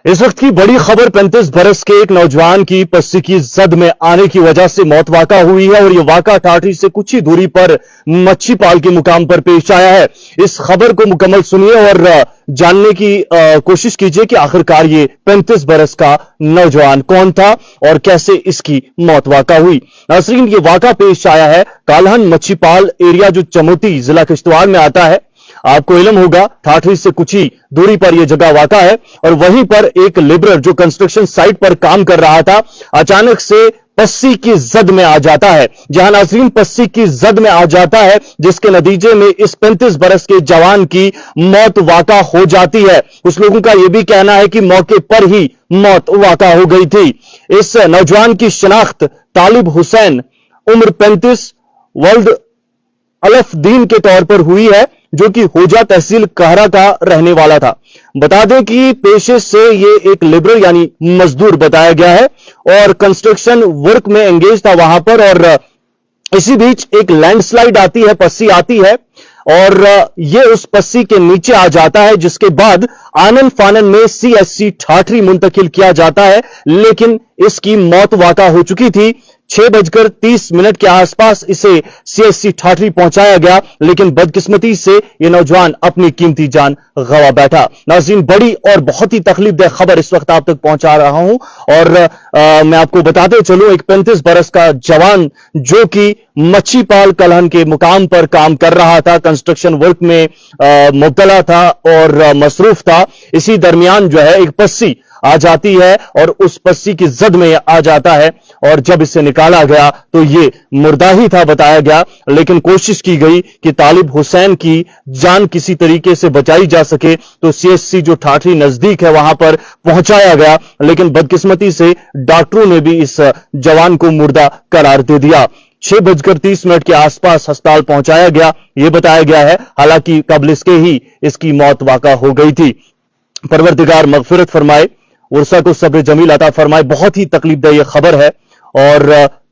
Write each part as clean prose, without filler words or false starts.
इस वक्त की बड़ी खबर 35 बरस के एक नौजवान की पस्सी की जद में आने की वजह से मौत वाक़ा हुई है और यह वाक़ा ठाठरी से कुछ ही दूरी पर मच्छी पाल के मुकाम पर पेश आया है। इस खबर को मुकम्मल सुनिए और जानने की कोशिश कीजिए कि आखिरकार ये 35 बरस का नौजवान कौन था और कैसे इसकी मौत वाक़ा हुई। नाज़रीन, ये वाक़ा पेश आया है कालहन मच्छी पाल एरिया जो चमोती जिला किश्तवाड़ में आता है। आपको इल्म होगा ठाठरी से कुछ ही दूरी पर यह जगह वाक़ा है और वहीं पर एक लेबरर जो कंस्ट्रक्शन साइट पर काम कर रहा था अचानक से पस्सी की जद में आ जाता है। जहां नाज़रीन पस्सी की जद में आ जाता है जिसके नतीजे में इस 35 बरस के जवान की मौत वाक़ा हो जाती है। कुछ लोगों का यह भी कहना है कि मौके पर ही मौत वाक़ा हो गई थी। इस नौजवान की शिनाख्त तालिब हुसैन उम्र 35 वल्द अलफ दीन के तौर पर हुई है जो कि होजा तहसील कहरा का रहने वाला था। बता दें कि पेशे से ये एक लेबर यानी मजदूर बताया गया है और कंस्ट्रक्शन वर्क में एंगेज था वहां पर। और इसी बीच एक लैंडस्लाइड आती है, पस्सी आती है और ये उस पस्सी के नीचे आ जाता है जिसके बाद आनन फानन में सीएससी ठाठरी मुंतकिल किया जाता है, लेकिन इसकी मौत वाक़ा हो चुकी थी। 6:30 के आसपास इसे सीएससी ठाठरी पहुंचाया गया, लेकिन बदकिस्मती से यह नौजवान अपनी कीमती जान गंवा बैठा। नाज़रीन, बड़ी और बहुत ही तकलीफदेह खबर इस वक्त आप तक पहुंचा रहा हूं और मैं आपको बताते चलूं एक 35 बरस का जवान जो कि मच्छी पाल कलहन के मुकाम पर काम कर रहा था, कंस्ट्रक्शन वर्क में मुब्तला था और मसरूफ था। इसी दरमियान जो है एक पस्सी आ जाती है और उस पस्सी की जद में आ जाता है और जब इसे निकाला गया तो ये मुर्दा ही था बताया गया, लेकिन कोशिश की गई कि तालिब हुसैन की जान किसी तरीके से बचाई जा सके तो सीएससी जो ठाठरी नजदीक है वहां पर पहुंचाया गया, लेकिन बदकिस्मती से डॉक्टरों ने भी इस जवान को मुर्दा करार दे दिया। 6:30 के आसपास अस्पताल पहुंचाया गया, यह बताया गया है, हालांकि कबल इसके ही इसकी मौत वाक़ा हो गई थी। परवरदिगार मगफिरत फरमाए, उर्सा को सब्र जमील अता फरमाए। बहुत ही तकलीफदेह यह खबर है और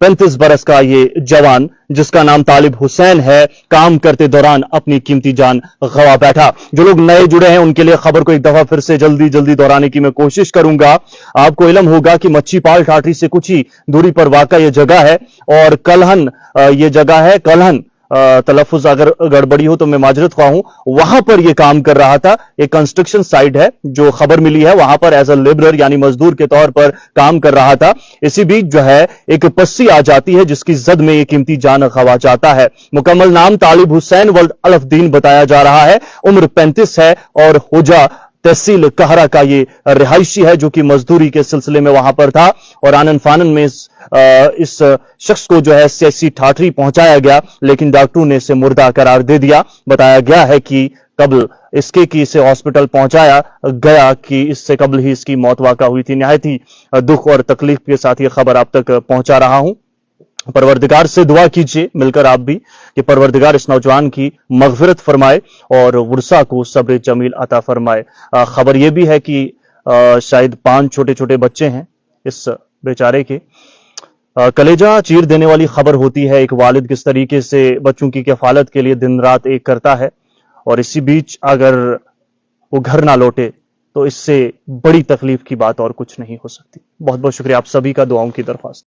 35 बरस का ये जवान जिसका नाम तालिब हुसैन है काम करते दौरान अपनी कीमती जान गंवा बैठा। जो लोग नए जुड़े हैं उनके लिए खबर को एक दफा फिर से जल्दी जल्दी दोहराने की मैं कोशिश करूंगा। आपको इल्म होगा कि मच्छी पाल ठाठरी से कुछ ही दूरी पर वाक़ा यह जगह है और कलहन ये जगह है कलहन, तलफ़ुज़ अगर गड़बड़ी हो तो मैं माजरत ख्वाह हूं। वहां पर यह काम कर रहा था, एक कंस्ट्रक्शन साइट है जो खबर मिली है, वहां पर एज अ लेबरर यानी मजदूर के तौर पर काम कर रहा था। इसी बीच जो है एक पस्सी आ जाती है जिसकी जद में ये कीमती जान गंवा जाता है। मुकम्मल नाम तालिब हुसैन वल्द अलफ दीन बताया जा रहा है, उम्र 35 है और होजा तहसील कहरा का ये रिहायशी है जो कि मजदूरी के सिलसिले में वहां पर था और आनन फानन में इस शख्स को जो है सीएससी ठाठरी पहुंचाया गया, लेकिन डॉक्टरों ने इसे मुर्दा करार दे दिया। बताया गया है कि कबल इसके कि इसे हॉस्पिटल पहुंचाया गया कि इससे कबल ही इसकी मौत वाक़ा हुई थी। निहायत ही दुख और तकलीफ के साथ ये खबर आप तक पहुंचा रहा हूं। परवरदिगार से दुआ कीजिए मिलकर आप भी कि परवरदिगार इस नौजवान की मगफिरत फरमाए और वर्सा को सब्र जमील अता फरमाए। खबर यह भी है कि शायद 5 छोटे छोटे बच्चे हैं इस बेचारे के। कलेजा चीर देने वाली खबर होती है एक वालिद किस तरीके से बच्चों की किफालत के लिए दिन रात एक करता है और इसी बीच अगर वो घर ना लौटे तो इससे बड़ी तकलीफ की बात और कुछ नहीं हो सकती। बहुत बहुत शुक्रिया आप सभी का, दुआओं की दरख्वास्त।